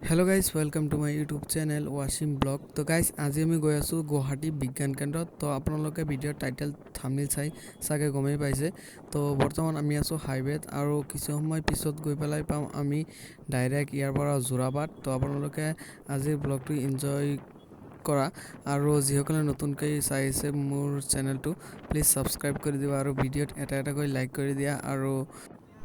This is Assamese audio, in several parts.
Hello guys welcome to my YouTube channel Washim blog. तो गाइज आज आम गई आसो गुवाहाटी विज्ञान केन्द्र। तो आपलोके भिडिओ टाइटल थाम्बनेल चाई सागे गमेই पाइसे। तो बर्तमान आमी आसो हाईवेत और किछु समय पिছত गई पेलाई पाम आमी डायरेक्ट यार पर जोराबाद। तो आपलोके आजिर ब्लॉगटो एन्जॉय करा और जिसकले नतुनके चाइसे मोर चैनलटो प्लिज सबस्क्राइब कर दिबा और भिडिओत এটা लाइक कर दिया। और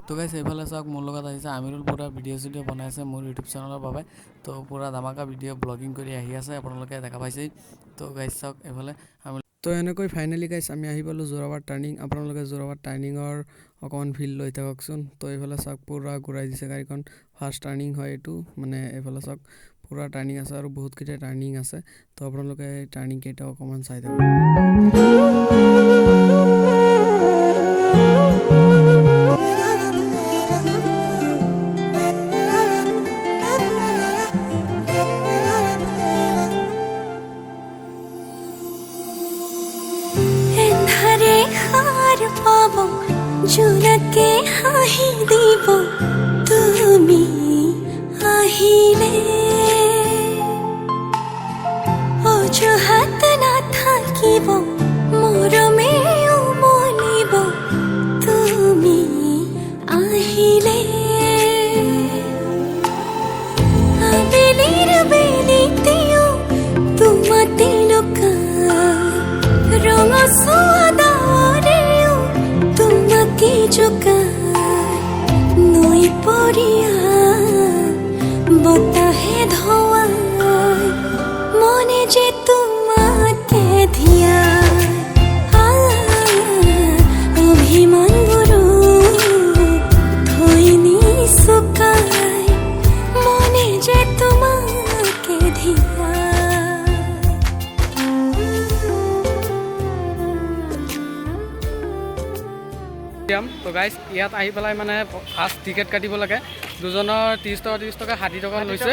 तो गाइस এইফালে চাওক মোৰ লগত আহিছে আমিৰুল পুৰা ভিডিঅ' বনাইছে মোৰ ইউটিউব চেনেলৰ বাবে। তো পুৰা ধামাকা ভিডিঅ' ব্লগিং কৰি আহি আছে আপোনালোকে দেখা পাইছেই। তো গাইস চাওক এইফালে আমি তো এনেকৈ ফাইনালি গাইস আমি আহি পালোঁ যোৰাবাট টাৰ্ণিং। আপোনালোকে যোৰাবাট টাৰ্ণিঙৰ অকণমান ফিল লৈ থাককচোন। তো এইফালে চাওক পুৰা ঘূৰাই দিছে গাড়ীখন। ফাৰ্ষ্ট টাৰ্ণিং হয় এইটো, মানে এইফালে চাওক পুৰা টাৰ্ণিং আছে আৰু বহুতকেইটা টাৰ্ণিং আছে। তো আপোনালোকে টাৰ্ণিং কেইটা অকণমান চাই থাকক। জোনাকে হাঁহি দিব তুমি আহিলে, অজুহাত নাথাকিব মৰমে উমলিব তুমি আহিলে। আবেলিৰ বেলিতেও তোমাতে লুকাই ৰঙচুৱা ডাৱৰেও তোমাকে জোকাই নৈ পৰিয়া বতাহে ধোৱাই মনে যে তোমাকে ধিয়াই অভিমানবোৰো থৈ নিচুকাই মনে যে তোমাকে ধিয়াই। তো গাইজ ইয়াত আহি পেলাই মানে ফাৰ্ষ্ট টিকেট কাটিব লাগে। দুজনৰ 30 টকা 60 টকা লৈছে।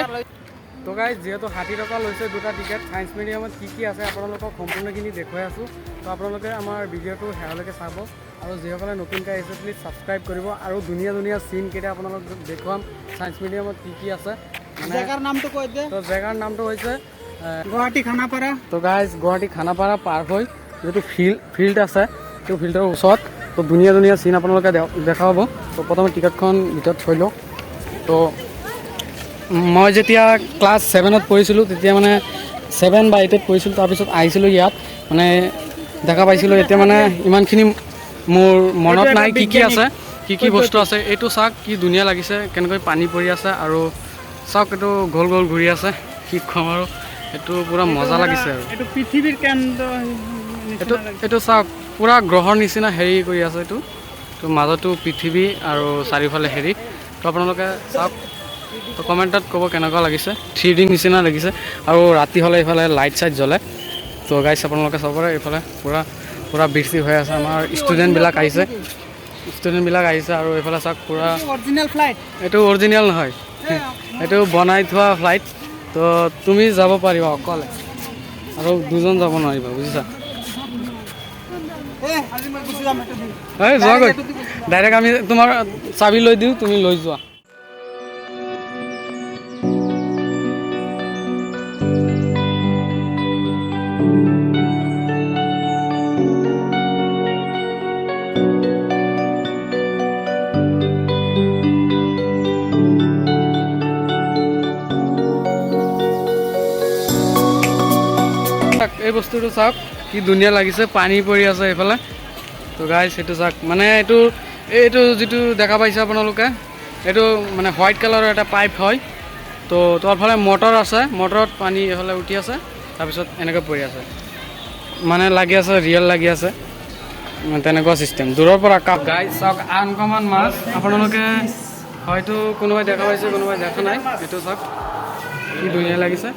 তো গাইজ যেহেতু 60 টকা লৈছে দুটা টিকেট, সায়েন্স মিডিয়ামত কি আছে আপোনালোকক সম্পূৰ্ণখিনি দেখুৱাই আছোঁ। তো আপোনালোকে আমাৰ ভিডিঅ'টো শেষলৈকে চাব আৰু যিসকলে নতুনকৈ আহিছে প্লিজ ছাবস্ক্ৰাইব কৰিব। আৰু ধুনীয়া ধুনীয়া চিন কেইটা আপোনালোক দেখুৱাম সায়েন্স মিডিয়ামত কি আছে। জেগাৰ নামটো কৈ দে। তো জেগাৰ নামটো হৈছে গুৱাহাটী খানাপাৰা। তো গাইজ গুৱাহাটী খানাপাৰা পাৰ হৈ যিটো ফিল্ড আছে সেইটো ফিল্ডৰ ওচৰত। তো ধুনীয়া ধুনীয়া চিন আপোনালোকে দেখা পাব। তো প্ৰথমে টিকেটখন ভিতৰত থৈ লওক। তো মই যেতিয়া ক্লাছ 7ত পঢ়িছিলোঁ তেতিয়া মানে 7 বা 8ত পঢ়িছিলোঁ, তাৰপিছত আহিছিলোঁ ইয়াত মানে দেখা পাইছিলোঁ। এতিয়া মানে ইমানখিনি মোৰ মনত নাই কি আছে কি বস্তু আছে। এইটো চাওক কি ধুনীয়া লাগিছে, কেনেকৈ পানী পৰি আছে আৰু চাওক এইটো গোল গোল ঘূৰি আছে। কি ক'ম আৰু এইটো পূৰা মজা লাগিছে। আৰু এইটো পৃথিৱীৰ কেন্দ্ৰ এইটো চাওক পুৰা গ্ৰহৰ নিচিনা হেৰি কৰি আছে। এইটো তো মাজতো পৃথিৱী আৰু চাৰিওফালে হেৰি। তো আপোনালোকে চাওক, তো কমেণ্টত ক'ব কেনেকুৱা লাগিছে। 3D নিচিনা লাগিছে আৰু ৰাতি হ'লে এইফালে লাইট চাইট জ্বলে। তো গাইছ আপোনালোকে চাব পাৰে এইফালে পুৰা বৃষ্টি হৈ আছে। আমাৰ ষ্টুডেণ্টবিলাক আহিছে আৰু এইফালে চাওক পুৰা অৰিজিনেল ফ্লাইট। এইটো অৰিজিনেল নহয়, এইটো বনাই থোৱা ফ্লাইট। তো তুমি যাব পাৰিবা অকলে আৰু দুজন যাব নোৱাৰিবা, বুজিছা। যোৱাগৈ ডাইৰেক্ট আমি তোমাৰ চাবি লৈ দিওঁ, তুমি লৈ যোৱা। এই বস্তুটো চাওক কি ধুনীয়া লাগিছে, পানী পৰি আছে এইফালে। তো গাইজ সেইটো চাওক, মানে এইটো যিটো দেখা পাইছে আপোনালোকে এইটো মানে হোৱাইট কালাৰৰ এটা পাইপ হয়। তো তাৰফালে মটৰ আছে, মটৰত পানী এইফালে উঠি আছে, তাৰপিছত এনেকৈ পৰি আছে, মানে লাগি আছে ৰিয়েল লাগি আছে, তেনেকুৱা চিষ্টেম দূৰৰ পৰা। গাইজ চাওক আনকমন মাছ, আপোনালোকে হয়তো কোনোবাই দেখা পাইছে কোনোবাই দেখা নাই। এইটো চাওক কি ধুনীয়া লাগিছে,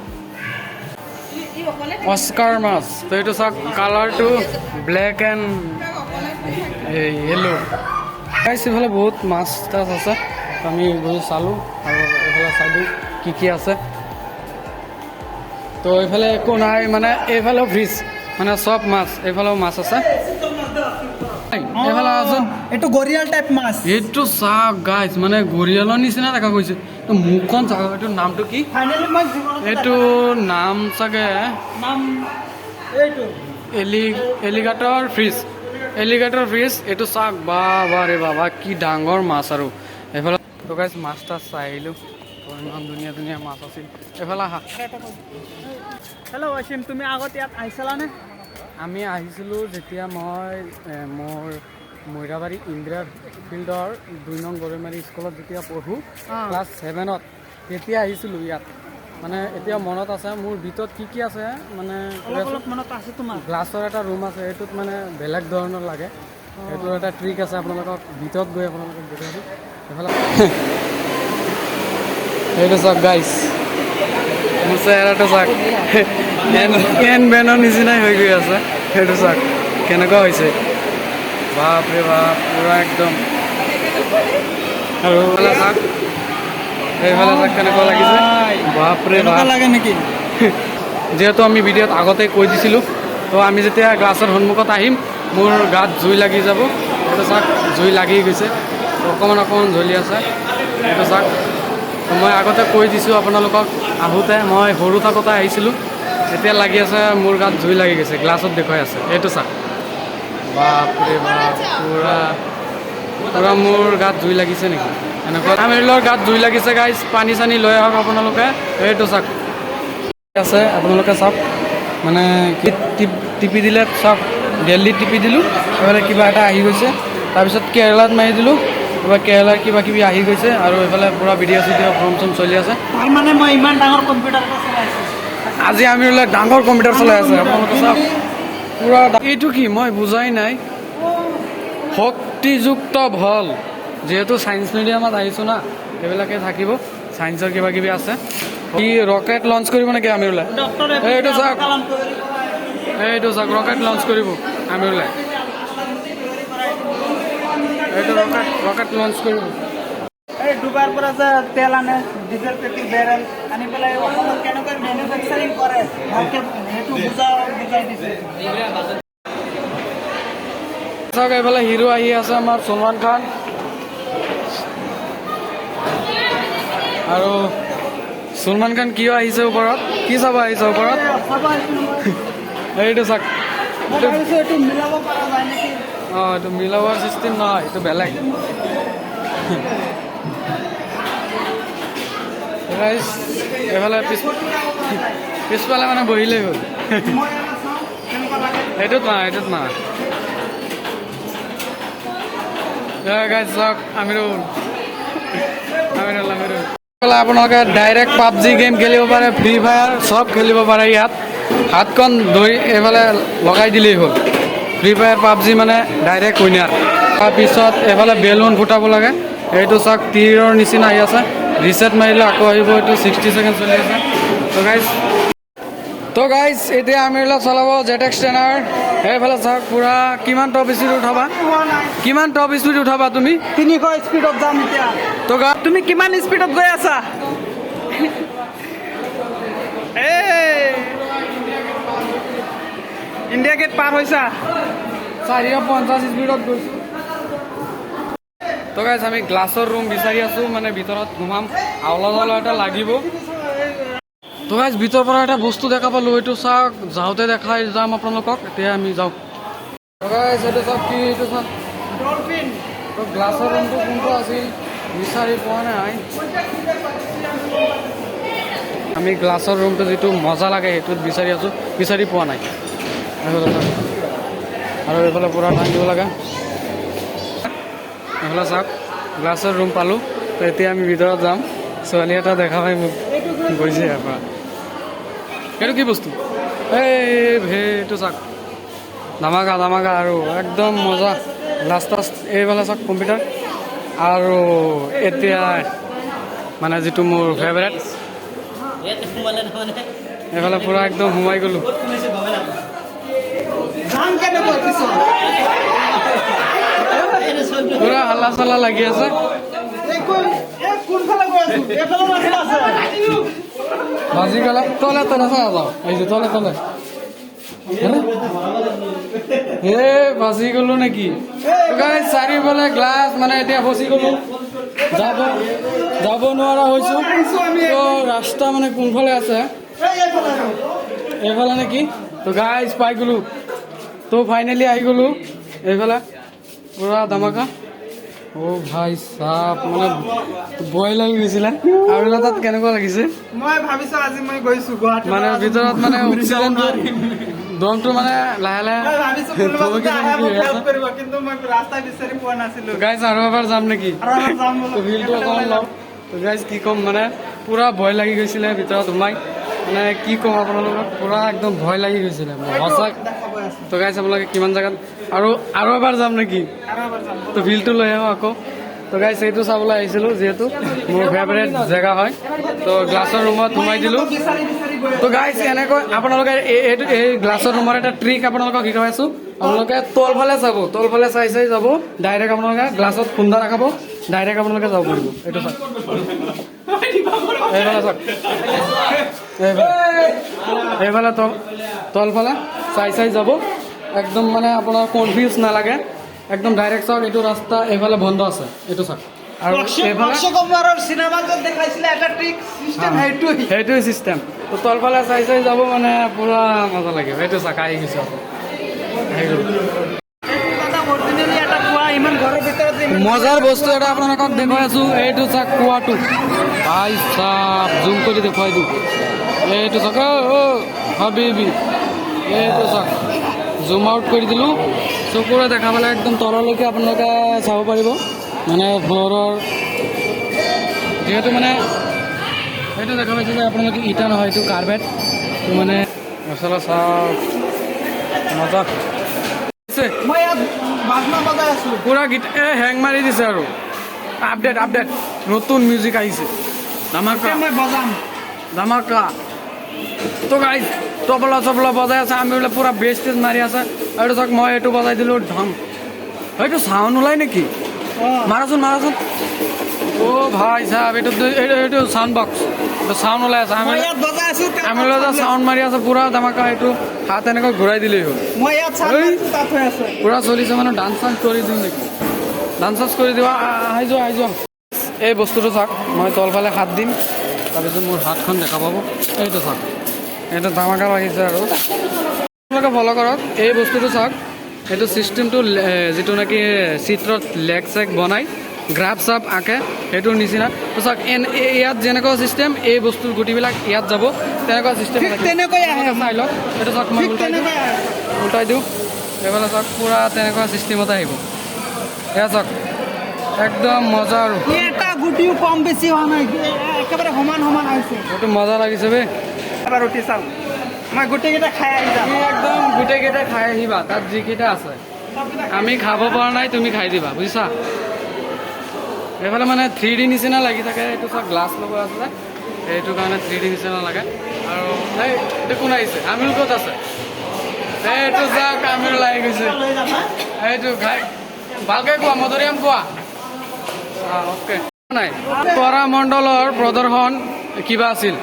অস্কাৰ মাছ। তো এইটো চাওক কালাৰটো ব্লেক এণ্ড য়েল্লো। গাইছ এইফালে বহুত মাছ তাছ আছে, আমি গৈ চালোঁ আৰু এইফালে চাইডো কি আছে। তো এইফালে একো নাই, মানে এইফালেও ফ্ৰিজ, মানে চব মাছ, এইফালেও মাছ আছে। এইফালে আছোন এইটো গৰিয়াল টাইপ মাছ এইটো চাওক গাইজ মানে গৰিয়ালৰ নিচিনা দেখা গৈছে মুখখন চাওক এইটোৰ নামটো কি ফাইনেলি মই জীৱনত এইটো নাম চাগে নাম এইটো এলিগেটৰ ফিছ এইটো চাওক বাবা ৰে বাবা কি ডাঙৰ মাছ আৰু এইফালে তো গাইজ মাছ তাছ চাই আহিলোঁ ইমান ধুনীয়া ধুনীয়া মাছ আছিল এইফালে আহা হেল্ল' ৱাচিম তুমি আগত ইয়াত আহিছিলানে আমি আহিছিলোঁ যেতিয়া মই মোৰ মৈৰাবাৰী ইন্দিৰা ফিল্ডৰ 2 নং গৰৈমাৰী স্কুলত যেতিয়া পঢ়োঁ ক্লাছ 7ত তেতিয়া আহিছিলোঁ ইয়াত মানে এতিয়া মনত আছে মোৰ ভিতৰত কি আছে মানে অলপ মনত আছে তোমাৰ গ্লাছৰ এটা ৰুম আছে এইটোত মানে বেলেগ ধৰণৰ লাগে এইটোৰ এটা ট্ৰিক আছে আপোনালোকক ভিতৰত গৈ আপোনালোকক দেখুৱাইছোঁ এইফালে এইটো চাওক গাইজ মোৰ চেহেৰাটো চাওক এন বেনৰ নিচিনাই হৈ গৈ আছে সেইটো চাওক কেনেকুৱা হৈছে বাপৰে বাপ পুৰা একদম আৰু এইফালে চাওক কেনেকুৱা লাগিছে বাপৰে বাপ লাগে নেকি যিহেতু আমি ভিডিঅ'ত আগতে কৈ দিছিলোঁ তো আমি যেতিয়া গ্লাছৰ সন্মুখত আহিম মোৰ গাত জুই লাগি যাব এইটো চাওক জুই লাগি গৈছে অকণমান জ্বলি আছে এইটো চাওক মই আগতে কৈ দিছোঁ আপোনালোকক আহোঁতে মই সৰু থাকোঁতে আহিছিলোঁ এতিয়া লাগি আছে মোৰ গাত জুই লাগি গৈছে গ্লাছত দেখুৱাই আছে এইটো চাওক বাপৰে বাপ পুৰা মোৰ গাত জুই লাগিছে নেকি এনেকুৱা তামিলৰ গাত জুই লাগিছে গাইজ পানী চানী লৈ আহক আপোনালোকে এইটো চাওক আছে আপোনালোকে চাওক মানে টিপি দিলে চাওক দিল্লীত টিপি দিলোঁ এইফালে কিবা এটা আহি গৈছে তাৰপিছত কেৰেলাত মাৰি দিলোঁ এবাৰ কেৰেলাৰ কিবা কিবি আহি গৈছে আৰু এইফালে পূৰা ভিডিঅ' চিডিঅ' ফৰ্ম চৰ্ম চলি আছে তাৰমানে মই ইমান ডাঙৰ কম্পিউটাৰ চলাইছোঁ আজি আমি ডাঙৰ কম্পিউটাৰ চলাই আছে আপোনালোকে চাওক পূৰা এইটো কি মই বুজাই নাই শক্তিযুক্ত ভল যিহেতু ছায়েন্স মিডিয়ামত আহিছোঁ না এইবিলাকে থাকিব ছায়েন্সৰ কিবা কিবি আছে কি ৰকেট লঞ্চ কৰিব নেকি আমিৰুলাই এইটো চাওক ৰকেট লঞ্চ কৰিব আমিৰুলাই এইটো ৰকেট লঞ্চ কৰিব এই ডুবাৰ পৰা যে তেল আনে ডিজেল পেট্ৰল বেৰেল আনি পেলাই অসমত কেনেকৈ মেনুফেকচাৰিং কৰে ভালকৈ সেইটো বুজাই দিছে চাওক এইফালে হিৰো আহি আছে আমাৰ সলমান খান আৰু সলমান খান কিয় আহিছে ওপৰত কি চাব আহিছে ওপৰত এইটো চাওক এইটো মিলাব পৰা যায় নেকি অঁ এইটো মিলাবৰ চিষ্টেম নহয় এইটো বেলেগ এইফালে পিছফালে মানে বহিলেই হ'ল এইটোত নহয় গাইজ চাওক আমিৰুল আপোনালোকে ডাইৰেক্ট পাবজি গেম খেলিব পাৰে ফ্ৰী ফায়াৰ চব খেলিব পাৰে ইয়াত হাতখন ধৰি এইফালে লগাই দিলেই হ'ল ফ্ৰী ফায়াৰ পাবজি মানে ডাইৰেক্ট উইনাৰ তাৰপিছত এইফালে বেলুন ফুটাব লাগে এইটো চাওক তীৰৰ নিচিনা আহি আছে ৰিছেট মাৰিলে আকৌ আহিব এইটো 60 ছেকেণ্ড চলি আছে তো গাইজ এতিয়া আমি চলাব জেটেক্স ট্ৰেইনাৰ এইফালে চাওক পূৰা কিমান টপ স্পীড উঠাবা তুমি 300 স্পীডত যাম এতিয়া তো তুমি কিমান স্পীডত গৈ আছা ইণ্ডিয়া গেট পাৰ হৈছা 450 স্পীডত গৈছোঁ তো গাইজ আমি গ্লাছৰ ৰুম বিচাৰি আছোঁ মানে ভিতৰত ঘুমাম আওলা এটা লাগিব তো গাইজ ভিতৰৰ পৰা এটা বস্তু দেখা পালোঁ এইটো চাওক যাওঁতে দেখাই যাম আপোনালোকক এতিয়া আমি যাওঁ তো গাইজ এইটো চাওক কি এইটো চাওক ডলফিন তো গ্লাছৰ ৰুমটো কোনটো আছিল বিচাৰি পোৱা নাই আমি গ্লাছৰ ৰুমটো যিটো মজা লাগে সেইটোত বিচাৰি পোৱা নাই আৰু এইফালে পূৰা টান দিব লাগে এইফালে চাওক গ্লাছৰ ৰুম পালোঁ তো এতিয়া আমি ভিতৰত যাম ছোৱালী এটা দেখা পাই মোক গৈছে ইয়াৰ পৰা এইটো কি বস্তু এইটো চাওক ধামাকা আৰু একদম মজা লাষ্ট এইফালে চাওক কম্পিউটাৰ আৰু এতিয়া মানে যিটো মোৰ ফেভাৰেট এইফালে পূৰা একদম সোমাই গ'লোঁ পূৰা হাল্লা চাল্লা লাগি আছে বাজি গ'লে তলে চাই যাওঁ আহিছোঁ তলে হে বাচি গ'লো নেকি গাইজ চাৰিওফালে গ্লাছ মানে এতিয়া ফচি গ'লো যাব নোৱাৰা হৈছোঁ তো ৰাস্তা মানে কোনফালে আছে এইফালে নেকি তো গাইজ পাই গ'লো তো ফাইনেলি আহি গ'লো এইফালে পুৰা ধামাকা অ' ভাই চাপ মানে ভয় লাগি গৈছিলে আৰু তাত কেনেকুৱা লাগিছে মই ভাবিছো আজি মই গৈছো গুৱাহাটী মানে ভিতৰত মানে অক্সিজেনটো দমটো মানে লাহে লাহে কিন্তু মই ৰাস্তা বিচাৰি পোৱা নাছিলো গাইজ আৰু এবাৰ যাম নেকি ভিলটো অকণমান লওঁ গাইজ কি ক'ম মানে পুৰা ভয় লাগি গৈছিলে ভিতৰত সোমাই মানে কি ক'ম আপোনালোকক পুৰা একদম ভয় লাগি গৈছিলে সঁচা তো গাইজ আপোনালোকে কিমান জেগাত আৰু এবাৰ যাম নেকি তো ভিলটো লৈ আহোঁ আকৌ তো গাইজ এইটো চাবলৈ আহিছিলোঁ যিহেতু মোৰ ফেভাৰেট জেগা হয় তো গ্লাছৰ ৰুমত সোমাই দিলোঁ তো গাইজ এনেকৈ আপোনালোকে এই গ্লাছৰ ৰুমৰ এটা ট্ৰিক আপোনালোকক শিকাই আছোঁ আপোনালোকে তলফালে চাব তলফালে চাই যাব ডাইৰেক্ট আপোনালোকে গ্লাছত খুন্দা ৰাখাব ডাইৰেক্ট আপোনালোকে যাব পাৰিব এইটো চাওক এইফালে চাওক এইফালে তলফালে চাই যাব একদম মানে আপোনাৰ কনফিউজ নালাগে একদম ডাইৰেক্ট চাওক এইটো ৰাস্তা এইফালে বন্ধ আছে এইটো চাওক আৰু সেইটোৱে চিষ্টেম তো তলফালে চাই যাব মানে পুৰা মজা লাগিব এইটো চাওক আহি গৈছে মজাৰ বস্তু এটা আপোনালোকক দেখুৱাই আছো এইটো চাওক কুৱাটো ভাই চাপ জুম কৰি দেখুৱাই দিওঁ এইটো চাওক হাবিবি এইটো চাওক জুম আউট কৰি দিলোঁ চকুৰে দেখা পালে একদম তললৈকে আপোনালোকে চাব পাৰিব মানে ফ্ল'ৰৰ যিহেতু মানে এইটো দেখা পাইছে যে আপোনালোকে ইটা নহয় এইটো কাৰ্পেট মানে মচলা চাওক মজা পুৰা গীত হেং মাৰি দিছে আৰু আপডেট নতুন মিউজিক আহিছে ধামাকা তো গাইজ তবলা বজাই আছে আমি বোলে পুৰা বেছ টেজ মাৰি আছে আৰু চাওক মই এইটো বজাই দিলোঁ ঢম এইটো চাউণ্ড ওলাই নেকি মাৰাচোন অ' ভাই চাব এইটো চাউণ্ড বক্স এইটো চাউণ্ড ওলাই আছে আমি চাউণ্ড মাৰি আছে পুৰা ধামাকা এইটো হাত এনেকৈ ঘূৰাই দিলেই হ'ল পুৰা চলিছে মানে ডান্স চান্স কৰি দিওঁ নেকি ডান্স চান্স কৰি দিবা আহি যোৱা এই বস্তুটো চাওক মই তলফালে হাত দিম তাৰপিছত মোৰ হাতখন দেখা পাব এইটো চাওক এইটো ধামাকা লাগিছে আৰু আপোনালোকে ফ'ল' কৰক এই বস্তুটো চাওক এইটো ছিষ্টেমটো যিটো নেকি চিত্ৰত লেগ চেগ বনাই গ্ৰাফ চাপ আঁকে সেইটোৰ নিচিনা তো চাওক ইয়াত যেনেকুৱা ছিষ্টেম এই বস্তুৰ গুটিবিলাক ইয়াত যাব তেনেকুৱা ছিষ্টেম চাই লওক এইটো চাওক মই উল্টাই দিওঁ এইফালে চাওক পুৰা তেনেকুৱা ছিষ্টেমতে আহিব এয়া চাওক একদম মজা আৰু গুটিও কম বেছি হোৱা নাই একেবাৰে সমান আহিছে এইটো মজা লাগিছে বে এবাৰ উঠি চাওঁ মই গোটেইকেইটা খাই আহি যাম একদম গোটেইকেইটা খাই আহিবা তাত যিকেইটা আছে আমি খাব পৰা নাই তুমি খাই দিবা বুজিছা এইফালে মানে 3D নিচিনা লাগি থাকে এইটো চাওক গ্লাছ লগোৱা আছে যে সেইটো কাৰণে 3D নিচিনা লাগে আৰু এইটো কোন আহিছে আমিল ক'ত আছে এইটো চাওক আমিল লাগি গৈছে এইটো খাই ভালকৈ কোৱা মধুৰিআম কোৱা অ'কে নাই তৰামণ্ডলৰ প্ৰদৰ্শন কিবা আছিল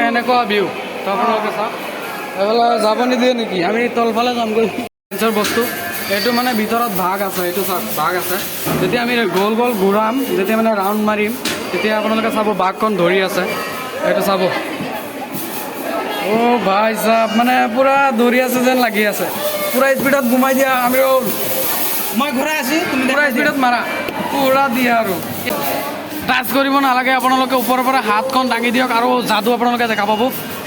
এনেকুৱা ভিউ তো আপোনালোকে চাওক এইফালে যাব নিদিয়ে নেকি আমি তলফালে যামগৈ চাইন্সৰ বস্তু এইটো মানে ভিতৰত ভাগ আছে এইটো চাওক ভাগ আছে যেতিয়া আমি গ'ল ঘূৰাম যেতিয়া মানে ৰাউণ্ড মাৰিম তেতিয়া আপোনালোকে চাব বাঘখন ধৰি আছে এইটো চাব অ' ভাই চাপ মানে পুৰা দৌৰি আছে যেন লাগি আছে পুৰা স্পীডত ঘুমাই দিয়া আমি মই ঘূৰাই আছো পুৰা স্পীডত মাৰা পুৰা দিয়া আৰু টাচ কৰিব নালাগে আপোনালোকে ওপৰৰ পৰা হাতখন দাঙি দিয়ক আৰু যাদু আপোনালোকে দেখা পাব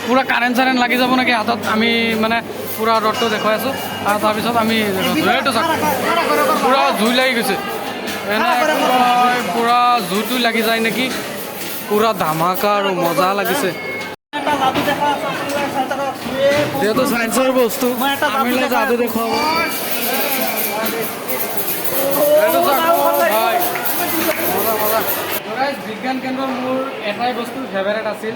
পুৰা কাৰেণ্ট চাৰেণ্ট লাগি যাব নেকি হাতত আমি মানে পুৰা ৰডটো দেখুৱাই আছোঁ আৰু তাৰপিছত আমি এইটো চাওক পুৰা জুই লাগি গৈছে পুৰা জুইটো লাগি যায় নেকি পুৰা ধামাকা আৰু মজা লাগিছে যিহেতু চাইন্সৰ বস্তু আমি যাদু দেখুৱাব বিজ্ঞান কেন্দ্ৰৰ মোৰ এটাই বস্তু ফেভাৰেট আছিল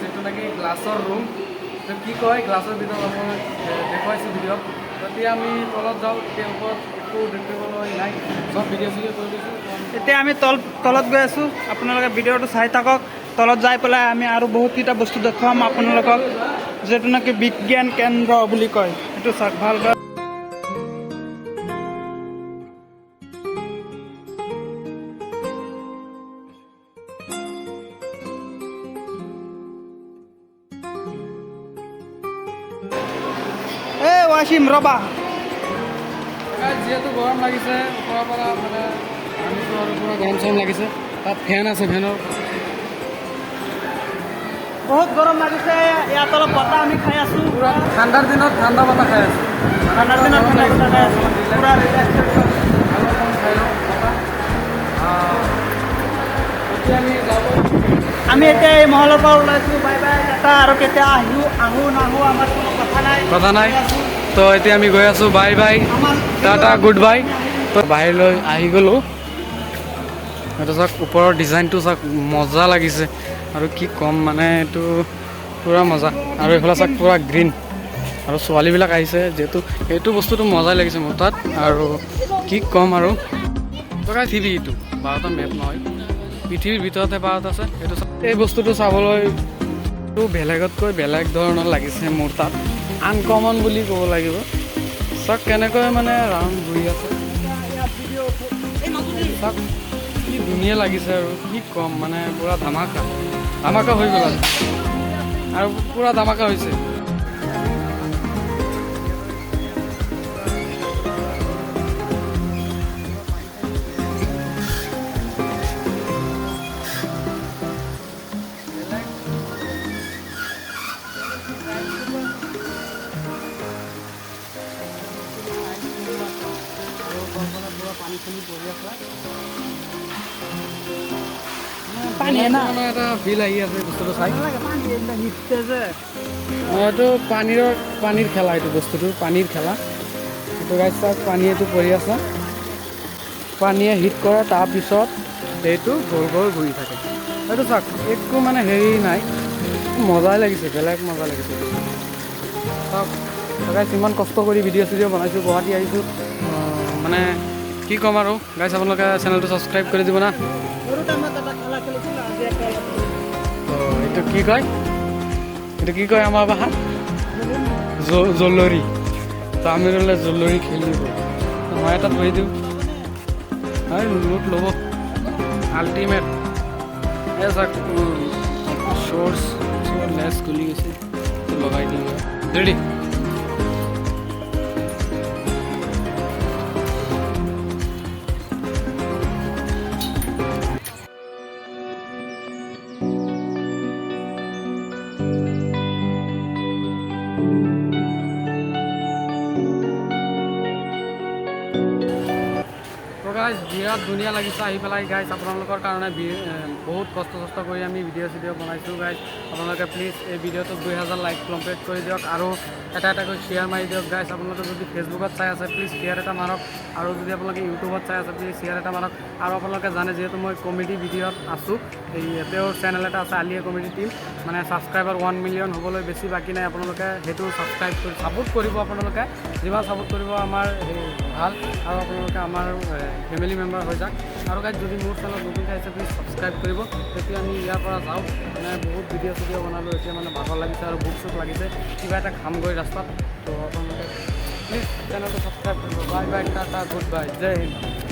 যিটো নেকি গ্লাছৰ ৰুম কি কয় গ্লাছৰ ভিতৰত মই দেখুৱাইছোঁ ভিডিঅ'ত যেতিয়া আমি তলত যাওঁ তেতিয়া ওপৰত একো দেখিবলৈ নাই চব ভিডিঅ' কৰি দিছোঁ এতিয়া আমি তলত গৈ আছোঁ আপোনালোকে ভিডিঅ'টো চাই থাকক তলত যাই পেলাই আমি আৰু বহুতকেইটা বস্তু দেখুৱাম আপোনালোকক যিটো নেকি বিজ্ঞান কেন্দ্ৰ বুলি কয় সেইটো চাওক ভালকৈ ৱাছিম ৰবা যিহেতু গৰম লাগিছে ওপৰৰ পৰা মানে আনিছোঁ আৰু পুৰা গৰম চৰম লাগিছে তাত ফেন আছে ফেনৰ বহুত গৰম লাগিছে ইয়াত অলপ বতাহ আমি খাই আছোঁ পুৰা ঠাণ্ডাৰ দিনত ঠাণ্ডা বতাহ খাই আছোঁ ঠাণ্ডাৰ দিনত ঠাণ্ডা বতাহ খাই আছোঁ পুৰা আমি এতিয়া এই মহলৰ পৰা ওলাইছোঁ বাই বাই এটা আৰু কেতিয়া আহোঁ নাহোঁ আমাৰ কোনো কথা নাই তো এতিয়া আমি গৈ আছোঁ বাই বাই টাটা গুড বাই তো বাহিৰলৈ আহি গ'লোঁ এইটো চাওক ওপৰৰ ডিজাইনটো চাওক মজা লাগিছে আৰু কি ক'ম মানে এইটো পূৰা মজা আৰু এইফালে চাওক পূৰা গ্ৰীণ আৰু ছোৱালীবিলাক আহিছে যিহেতু এইটো বস্তুটো মজাই লাগিছে মোৰ তাত আৰু কি ক'ম আৰু পৃথিৱীটো ভাৰতৰ মেপ নহয় পৃথিৱীৰ ভিতৰতে ভাৰত আছে এইটো এই বস্তুটো চাবলৈ বেলেগতকৈ বেলেগ ধৰণৰ লাগিছে মোৰ তাত আনকমন বুলি ক'ব লাগিব চাওক কেনেকৈ মানে ৰাউণ্ড ঘূৰি আছে চাওক কি ধুনীয়া লাগিছে আৰু কি ক'ম মানে পূৰা ধামাকা হৈ গ'ল আৰু পূৰা ধামাকা হৈছে এটা বিল আহি আছে বস্তুটো চাই এইটো পানীৰ খেলা এইটো বস্তুটো পানীৰ খেলা এইটো গাইজ চাওক পানী এইটো পৰি আছে পানীয়ে হিট কৰে তাৰপিছত এইটো গ'ল গ'ল ঘূৰি থাকে এইটো চাওক একো মানে হেৰি নাই মজাই লাগিছে বেলেগ মজা লাগিছে চাওক গাইজ ইমান কষ্ট কৰি ভিডিঅ' চিডিঅ' বনাইছোঁ গুৱাহাটী আহিছোঁ মানে কি ক'ম আৰু গাইজ আপোনালোকে চেনেলটো ছাবস্ক্ৰাইব কৰি দিব না এইটো কি কয় আমাৰ ভাষাত জলৰি তো আমি ল'লে জলৰি খেলিব মই এটা থৈ দিওঁ হয় নোট ল'ব আল্টিমেট এই চাওক শ্বৰ্টছ লেছ খুলি গৈছে লগাই দিওঁ ৰেডি গাইজ বিৰাট ধুনীয়া লাগিছে আহি পেলাই গাইজ আপোনালোকৰ কাৰণে বহুত কষ্ট কৰি আমি ভিডিঅ' চিডিঅ' বনাইছোঁ গাইজ আপোনালোকে প্লিজ এই ভিডিঅ'টোত 2000 লাইক কমপ্লিট কৰি দিয়ক আৰু এটাকৈ শ্বেয়াৰ মাৰি দিয়ক গাইজ আপোনালোকে যদি ফেচবুকত চাই আছে প্লিজ শ্বেয়াৰ এটা মাৰক আৰু যদি আপোনালোকে ইউটিউবত চাই আছে প্লিজ শ্বেয়াৰ এটা মাৰক আৰু আপোনালোকে জানে যিহেতু মই কমেডি ভিডিঅ'ত আছোঁ এই তেওঁৰ চেনেল এটা আছে আলিয়া কমেডি টিম মানে ছাবস্ক্ৰাইবাৰ 1 মিলিয়ন হ'বলৈ বেছি বাকী নাই আপোনালোকে সেইটো ছাবস্ক্ৰাইব কৰি ছাপোৰ্ট কৰিব আপোনালোকে যিমান ছাপোৰ্ট কৰিব আমাৰ ভাল আৰু আপোনালোকে আমাৰ ফেমিলি মেম্বাৰ হৈ যাওক আৰু গাইজ যদি মোৰ চেনেলত নতুনকৈ আহিছে প্লিজ ছাবস্ক্ৰাইব কৰিব তেতিয়া আমি ইয়াৰ পৰা যাওঁ মানে বহুত ভিডিঅ' চিডিঅ' বনালোঁ এতিয়া মানে ভাগৰ লাগিছে আৰু ভোক চোক লাগিছে কিবা এটা খামগৈ ৰাস্তাত তো আপোনালোকে প্লিজ চেনেলটো ছাবস্ক্ৰাইব কৰিব bye bye tata good bye Jai Hind